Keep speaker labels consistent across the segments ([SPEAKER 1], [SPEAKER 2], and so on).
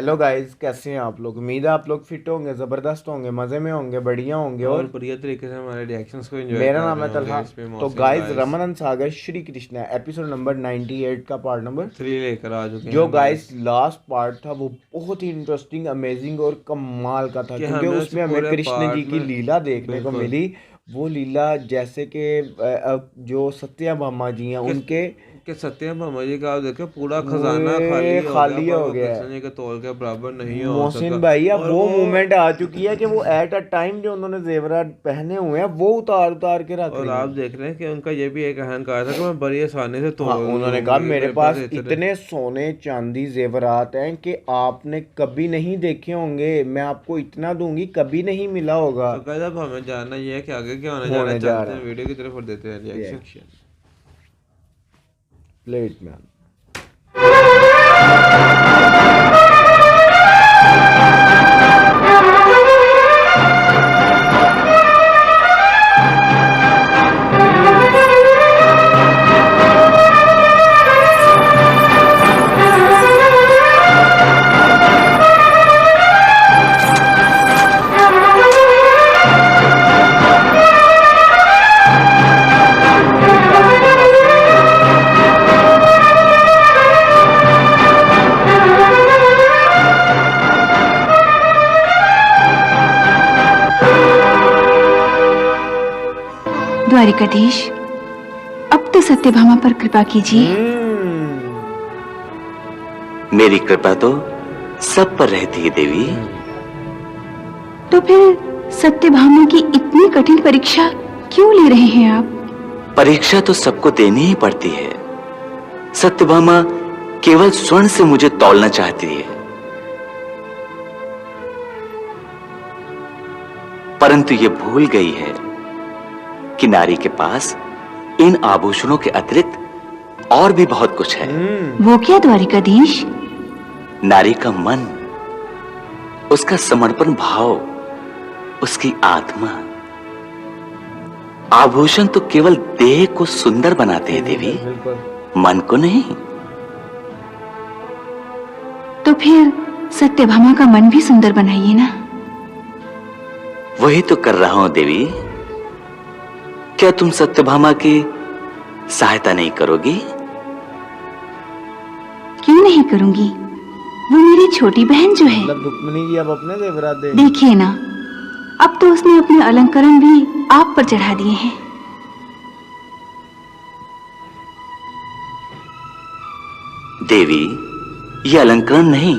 [SPEAKER 1] Hello guys, कैसे हैं आप लोग। उम्मीद है आप लोग फिट होंगे, ज़बरदस्त होंगे, मज़े में होंगे, बढ़िया होंगे
[SPEAKER 2] और
[SPEAKER 1] और
[SPEAKER 2] बढ़िया तरीके से हमारे रिएक्शंस को एंजॉय
[SPEAKER 1] मेरा
[SPEAKER 2] कर
[SPEAKER 1] नाम
[SPEAKER 2] रहे
[SPEAKER 1] है
[SPEAKER 2] होंगे
[SPEAKER 1] तलहा।
[SPEAKER 2] इसमें
[SPEAKER 1] तो
[SPEAKER 2] मोहसिन
[SPEAKER 1] गाइस,
[SPEAKER 2] गाइस
[SPEAKER 1] रमन सागर श्री कृष्णा एपिसोड नंबर 98 का पार्ट नंबर
[SPEAKER 2] 3 लेकर आ चुके
[SPEAKER 1] जो
[SPEAKER 2] हैं
[SPEAKER 1] गाइस
[SPEAKER 2] गाइस
[SPEAKER 1] लास्ट पार्ट था वो बहुत ही इंटरेस्टिंग, अमेजिंग और कमाल का था,
[SPEAKER 2] कि
[SPEAKER 1] क्योंकि
[SPEAKER 2] हमें उस
[SPEAKER 1] उसमें हमें
[SPEAKER 2] पूरे
[SPEAKER 1] कृष्ण जी
[SPEAKER 2] पार्ट
[SPEAKER 1] की
[SPEAKER 2] में
[SPEAKER 1] लीला देखने को
[SPEAKER 2] बिल्कुल
[SPEAKER 1] मिली। वो लीला जैसे कि जो सत्याभामा जी हैं
[SPEAKER 2] कि
[SPEAKER 1] उनके
[SPEAKER 2] कि सत्यभामा जी का आप देखे पूरा
[SPEAKER 1] वो
[SPEAKER 2] खजाना खाली हो गया
[SPEAKER 1] खाली
[SPEAKER 2] पर
[SPEAKER 1] हो
[SPEAKER 2] वो
[SPEAKER 1] गया है।
[SPEAKER 2] कृष्ण जी के तौल के बराबर नहीं हो
[SPEAKER 1] मोहसिन
[SPEAKER 2] सका।
[SPEAKER 1] भाई, अब
[SPEAKER 2] और
[SPEAKER 1] वो
[SPEAKER 2] वो
[SPEAKER 1] मूवमेंट आ चुकी है कि वो एट अ टाइम जो उन्होंने जेवरात पहने हुए हैं वो उतार उतार के रख
[SPEAKER 2] और
[SPEAKER 1] रही
[SPEAKER 2] आप
[SPEAKER 1] हैं।
[SPEAKER 2] देख रहे हैं कि उनका ये भी एक अहंकार था कि मैं बड़ी आसानी से
[SPEAKER 1] हाँ,
[SPEAKER 2] तोड़
[SPEAKER 1] उन्होंने कहा
[SPEAKER 2] लूंगी,
[SPEAKER 1] मेरे
[SPEAKER 2] मेरे पास
[SPEAKER 1] पास
[SPEAKER 2] इतने।
[SPEAKER 1] इतने सोने चांदी जेवरात हैं कि आपने कभी नहीं देखे होंगे, मैं आपको इतना दूंगी कभी नहीं मिला होगा।
[SPEAKER 2] तो कहता अब हमें जानना ये है कि आगे क्या होने जा रहा
[SPEAKER 1] होने
[SPEAKER 2] है।
[SPEAKER 1] जा
[SPEAKER 2] चलते
[SPEAKER 1] रहा
[SPEAKER 2] हैं
[SPEAKER 1] है
[SPEAKER 2] वीडियो की तरफ और देते हैं रिएक्शन।
[SPEAKER 1] रिएक्शन प्लेट में। गाने तो वाकई में
[SPEAKER 3] द्वारिकाधीश, अब तो सत्यभामा पर कृपा कीजिए।
[SPEAKER 4] मेरी कृपा तो सब पर रहती है देवी।
[SPEAKER 3] तो फिर सत्यभामा की इतनी कठिन परीक्षा क्यों ले रहे हैं आप?
[SPEAKER 4] परीक्षा तो सबको देनी ही पड़ती है। सत्यभामा केवल स्वर्ण से मुझे तौलना चाहती है, परंतु ये भूल गई है कि नारी के पास इन आभूषणों के अतिरिक्त और भी बहुत कुछ है।
[SPEAKER 3] वो क्या द्वारिकाधीश?
[SPEAKER 4] नारी का मन, उसका समर्पण भाव, उसकी आत्मा। आभूषण तो केवल देह को सुंदर बनाते हैं देवी,
[SPEAKER 1] बिल्कुल।
[SPEAKER 4] मन को नहीं।
[SPEAKER 3] तो फिर सत्यभामा का मन भी सुंदर बनाइए ना।
[SPEAKER 4] वही तो कर रहा हूं देवी। क्या तुम सत्यभामा की सहायता नहीं करोगी?
[SPEAKER 3] क्यों नहीं करूंगी, वो मेरी छोटी बहन जो है।
[SPEAKER 1] मतलब रुक्मिणी जी अब अपने जेवरात दे।
[SPEAKER 3] देखिए ना, अब तो उसने अपने अलंकरण भी आप पर चढ़ा दिए हैं।
[SPEAKER 4] देवी, ये अलंकरण नहीं,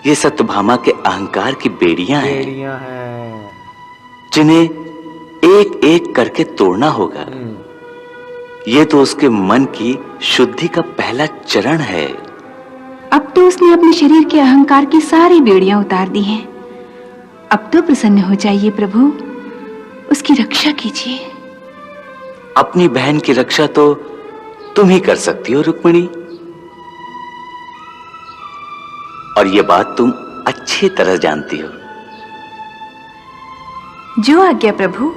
[SPEAKER 4] ये सत्यभामा के अहंकार की बेड़ियां हैं,
[SPEAKER 1] बेड़ियां हैं।
[SPEAKER 4] जिन्हें एक एक करके तोड़ना होगा। ये तो उसके मन की शुद्धि का पहला चरण है।
[SPEAKER 3] अब तो उसने अपने शरीर के अहंकार की सारी बेड़ियां उतार दी हैं। अब तो प्रसन्न हो जाइए प्रभु, उसकी रक्षा कीजिए।
[SPEAKER 4] अपनी बहन की रक्षा तो तुम ही कर सकती हो रुक्मिणी, और ये बात तुम अच्छी तरह जानती हो।
[SPEAKER 3] जो आज्ञा प्रभु।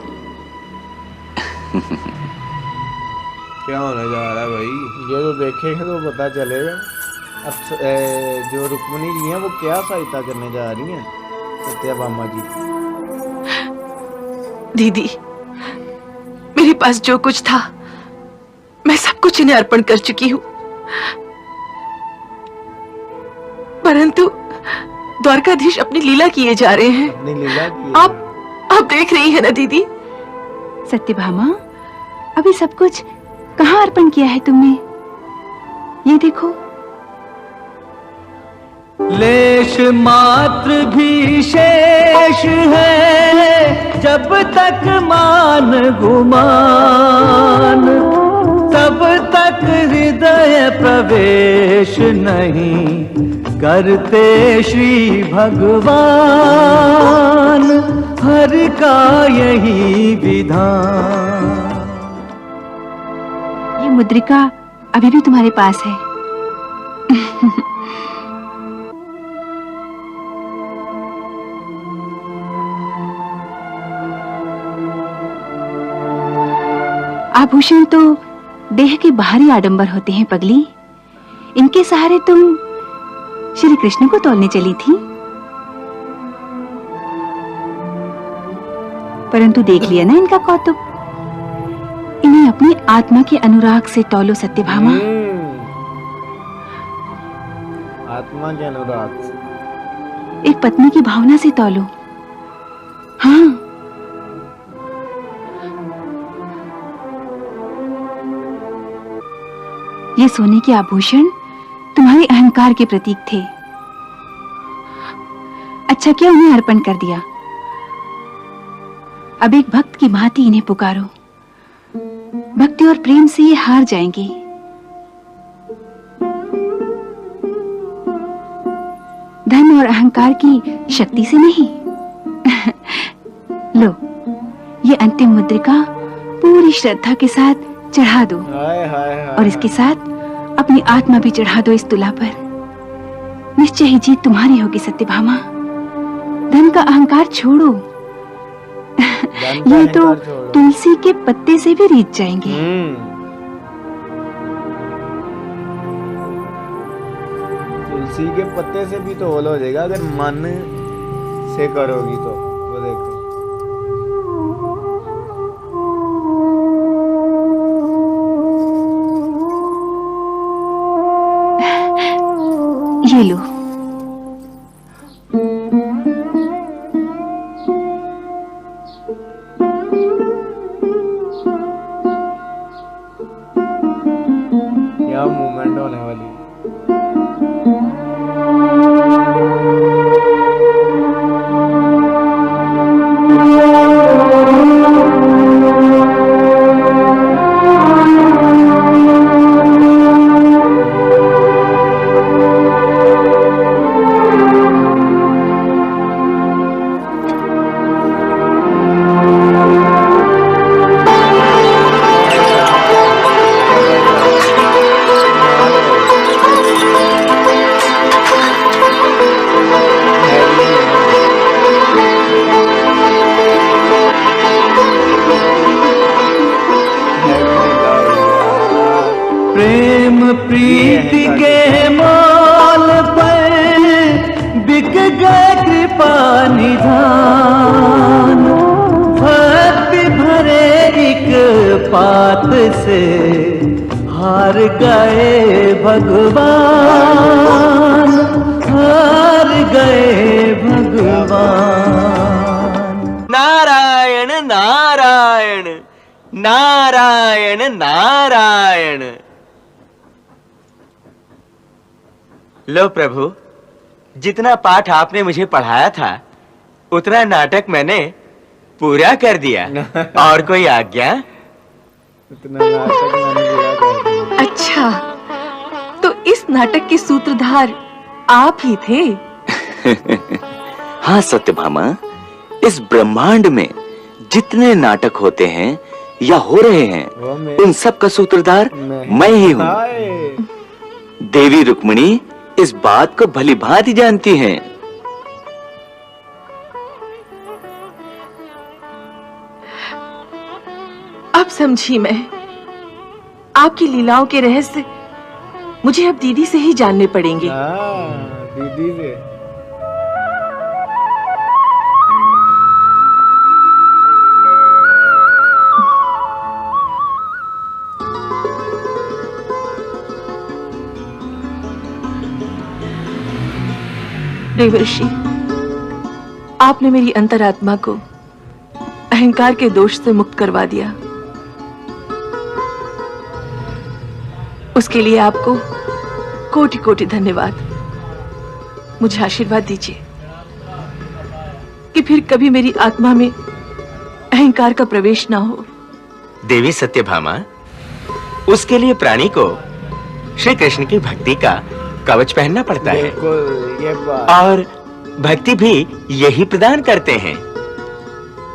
[SPEAKER 2] क्या होने जा रहा है भाई?
[SPEAKER 1] ये तो देखेंगे तो पता चलेगा। अब जो रुक्मिणी जी हैं वो क्या सहायता करने जा रही हैं सत्याभामा जी।
[SPEAKER 5] दीदी, मेरे पास जो कुछ था मैं सब कुछ इन्हें अर्पण कर चुकी हूँ, परंतु द्वारकाधीश अपनी लीला किए जा रहे हैं।
[SPEAKER 1] अपनी लीला की
[SPEAKER 5] आप देख रही है ना दीदी।
[SPEAKER 3] सत्यभामा, अभी सब कुछ कहाँ अर्पण किया है तुमने? ये देखो।
[SPEAKER 6] लेश मात्र भी शेष है जब तक मान गुमान, तब तक हृदय प्रवेश नहीं करते श्री भगवान। हर का यही विधान।
[SPEAKER 3] ये मुद्रिका अभी भी तुम्हारे पास है। आभूषण तो देह के बाहरी आडंबर होते हैं पगली, इनके सहारे तुम श्री कृष्ण को तौलने चली थी, परंतु देख लिया ना इनका कौतुक। इन्हें अपनी आत्मा के अनुराग से तौलो सत्यभामा।
[SPEAKER 1] आत्मा के अनुराग से।
[SPEAKER 3] एक पत्नी की भावना से तौलो। हाँ, ये सोने के आभूषण तुम्हारे अहंकार के प्रतीक थे। अच्छा किया उन्हें अर्पण कर दिया। अब एक भक्त की भांति इन्हें पुकारो। भक्ति और प्रेम से ये हार जाएंगे। धन और अहंकार की शक्ति से नहीं। लो, ये अंतिम मुद्रिका पूरी श्रद्धा के साथ चढ़ा दो।
[SPEAKER 1] हाय हाय हाय।
[SPEAKER 3] और इसके साथ अपनी आत्मा भी चढ़ा दो इस तुला पर। निश्चय ही जीत तुम्हारी होगी सत्यभामा। धन का अहंकार छोड़ो। ये तो तुलसी के पत्ते से भी रीत जाएंगे।
[SPEAKER 1] तुलसी के पत्ते से भी तो होल हो जाएगा अगर मन से करोगी तो। वो देखो
[SPEAKER 3] ये लो।
[SPEAKER 1] क्या मूवमेंट होने वाली।
[SPEAKER 6] प्रेम प्रीति के मोल पर बिक गए कृपा निधान। भक्ति भरे एक पात से हार गए भगवान, हार गए भगवान।
[SPEAKER 7] नारायण नारायण नारायण नारायण। लो प्रभु, जितना पाठ आपने मुझे पढ़ाया था उतना नाटक मैंने पूरा कर दिया। और कोई आज्ञा?
[SPEAKER 1] इतना नाटक मैंने पूरा कर दिया।
[SPEAKER 5] अच्छा, तो इस नाटक के सूत्रधार आप ही थे?
[SPEAKER 4] हाँ सत्यभामा, इस ब्रह्मांड में जितने नाटक होते हैं या हो रहे हैं उन सब का सूत्रधार मैं ही हूँ। देवी रुक्मिणी इस बात को भली भांति जानती हैं।
[SPEAKER 5] अब समझी मैं। आपकी लीलाओं के रहस्य मुझे अब दीदी से ही जानने पड़ेंगे।
[SPEAKER 1] दीदी से।
[SPEAKER 5] देवर्षि, आपने मेरी अंतरात्मा को अहंकार के दोष से मुक्त करवा दिया। उसके लिए आपको कोटि कोटि धन्यवाद। मुझे आशीर्वाद दीजिए कि फिर कभी मेरी आत्मा में अहंकार का प्रवेश ना हो।
[SPEAKER 7] देवी सत्यभामा, उसके लिए प्राणी को श्री कृष्ण की भक्ति का कवच पहनना पड़ता है।
[SPEAKER 1] ये बात।
[SPEAKER 7] और भक्ति भी यही प्रदान करते हैं।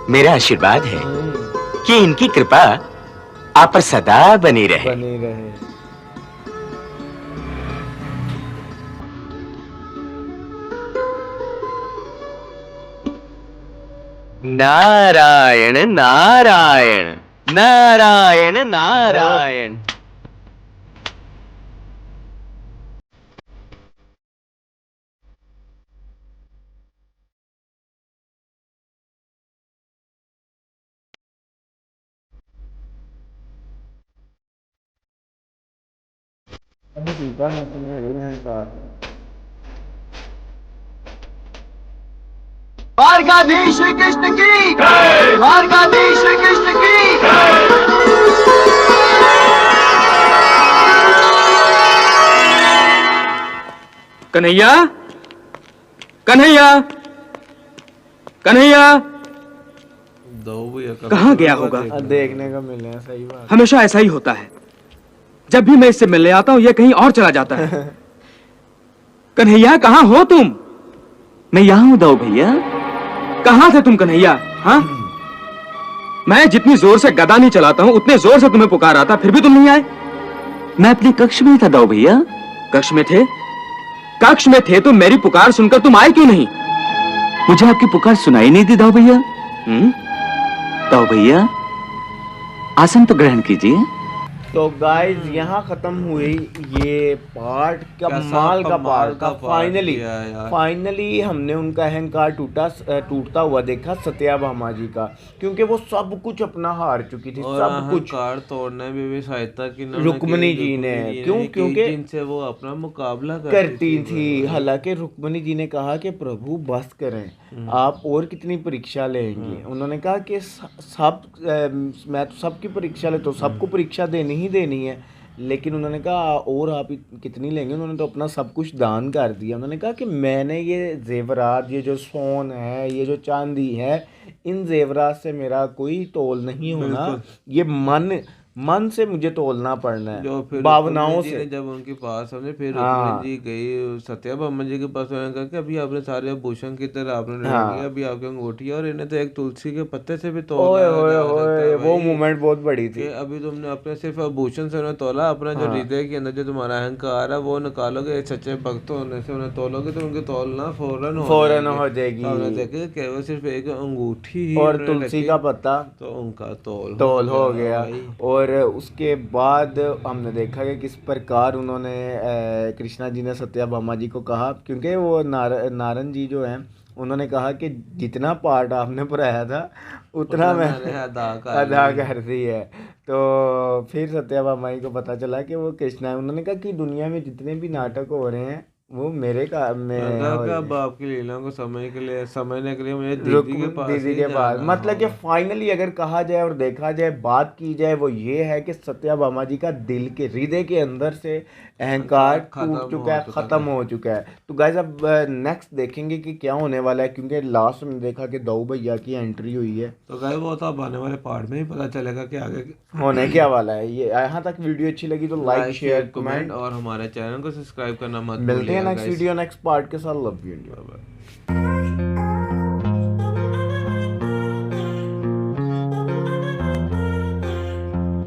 [SPEAKER 7] मेरा आशीर्वाद है कि इनकी कृपा आप पर सदा बनी रहे।
[SPEAKER 1] बनी रहे।
[SPEAKER 7] नारायण नारायण नारायण नारायण।
[SPEAKER 1] अभी सीता है तुम्हें अहंकार।
[SPEAKER 7] द्वारकाधीश श्री कृष्ण की द्वारकाधीश श्री कृष्ण की
[SPEAKER 8] कन्हैया, कन्हैया, कन्हैया,
[SPEAKER 2] दो भैया
[SPEAKER 8] कहाँ गया होगा?
[SPEAKER 1] देखने को मिले हैं, सही बात।
[SPEAKER 8] हमेशा ऐसा ही होता है, जब भी मैं इससे मिलने आता हूँ ये कहीं और चला जाता है। कन्हैया, कहाँ हो तुम?
[SPEAKER 4] मैं यहाँ हूँ दाऊ भैया।
[SPEAKER 8] कहाँ थे तुम कन्हैया? हाँ, मैं जितनी जोर से गदा नहीं चलाता हूँ उतने जोर से तुम्हें पुकारा था, फिर भी तुम नहीं आए।
[SPEAKER 4] मैं अपने कक्ष में था दाऊ भैया।
[SPEAKER 8] कक्ष में थे? कक्ष में थे तो मेरी पुकार सुनकर तुम आए क्यों नहीं?
[SPEAKER 4] मुझे आपकी पुकार सुनाई नहीं दी दाऊ भैया। दाऊ भैया, आसन तो ग्रहण कीजिए।
[SPEAKER 1] तो गाइस यहाँ खत्म हुई ये पार्ट, कमाल का पार्ट था। फाइनली हमने उनका अहंकार टूटता हुआ देखा सत्याभामा जी का, क्योंकि वो सब कुछ अपना हार चुकी थी,
[SPEAKER 2] और
[SPEAKER 1] सब कुछ।
[SPEAKER 2] अहंकार तोड़ने में भी सहायता की
[SPEAKER 1] रुक्मिणी जी ने, क्योंकि
[SPEAKER 2] जिनसे वो अपना मुकाबला
[SPEAKER 1] करती थी। हालांकि रुक्मिणी जी ने कहा कि प्रभु बस करें, आप और कितनी परीक्षा लेंगे। उन्होंने कहा कि मैं तो सबकी परीक्षा ले, तो सबको परीक्षा देनी ही देनी है। लेकिन उन्होंने कहा और आप कितनी लेंगे। उन्होंने तो अपना सब कुछ दान कर दिया। उन्होंने कहा कि मैंने ये जेवरात, ये जो सोन है, ये जो चांदी है, इन जेवरात से मेरा कोई तोल नहीं होना। ये मन से मुझे तोलना पड़ना है,
[SPEAKER 2] जो फिर
[SPEAKER 1] भावनाओं से।
[SPEAKER 2] जब उनके पास हमने फिर रुक्मिणी जी गई सत्याभामा जी के पास, उन्होंने कहा कि अभी आपने सारे आभूषण की तरह आपने ले लिया, अभी आपकी अंगूठी है, और इन्हें तो एक तुलसी के पत्ते से भी तोला जा सकता है।
[SPEAKER 1] वो मूवमेंट बहुत बड़ी थी।
[SPEAKER 2] अभी तुमने अपने सिर्फ आभूषण से उन्हें तोला, अपना जो हृदय के अंदर जो तुम्हारा अहंकार है वो निकालोगे, सच्चे भक्त होने से उन्हें तोलोगे तो उनकी तोलना फौरन हो जाएगी। देखे केवल सिर्फ एक अंगूठी ही
[SPEAKER 1] और तुलसी का पत्ता,
[SPEAKER 2] तो उनका तोल
[SPEAKER 1] हो गया। और उसके बाद हमने देखा कि किस प्रकार उन्होंने कृष्णा जी ने सत्याभामा जी को कहा, क्योंकि वो नारद जी जो हैं उन्होंने कहा कि जितना पार्ट आपने पढ़ाया था उतना मैंने अदा कर दी है। तो फिर सत्याभामा जी को पता चला कि वो कृष्णा है। उन्होंने कहा कि दुनिया में जितने भी नाटक हो रहे हैं वो मेरे
[SPEAKER 2] अब आपकी लीलाओं को समझने के लिए मुझे दीदी के पास
[SPEAKER 1] मतलब कि फाइनली अगर कहा जाए और देखा जाए, बात की जाए, वो ये है कि सत्याभामा जी का दिल के हृदय के अंदर से अहंकार टूट चुका है, खत्म हो चुका है। तो गाइस अब नेक्स्ट देखेंगे कि क्या होने वाला है, क्योंकि लास्ट में देखा कि दाऊ भैया की एंट्री हुई है।
[SPEAKER 2] तो गाइस वो तो अब आने वाले पार्ट में ही पता चलेगा कि आगे
[SPEAKER 1] होने क्या वाला है। ये यहाँ तक वीडियो अच्छी लगी तो लाइक शेयर कमेंट
[SPEAKER 2] और हमारे चैनल को सब्सक्राइब करना मत
[SPEAKER 1] मिलते हैं नेक्स्ट वीडियो नेक्स्ट पार्ट के साथ। Love you.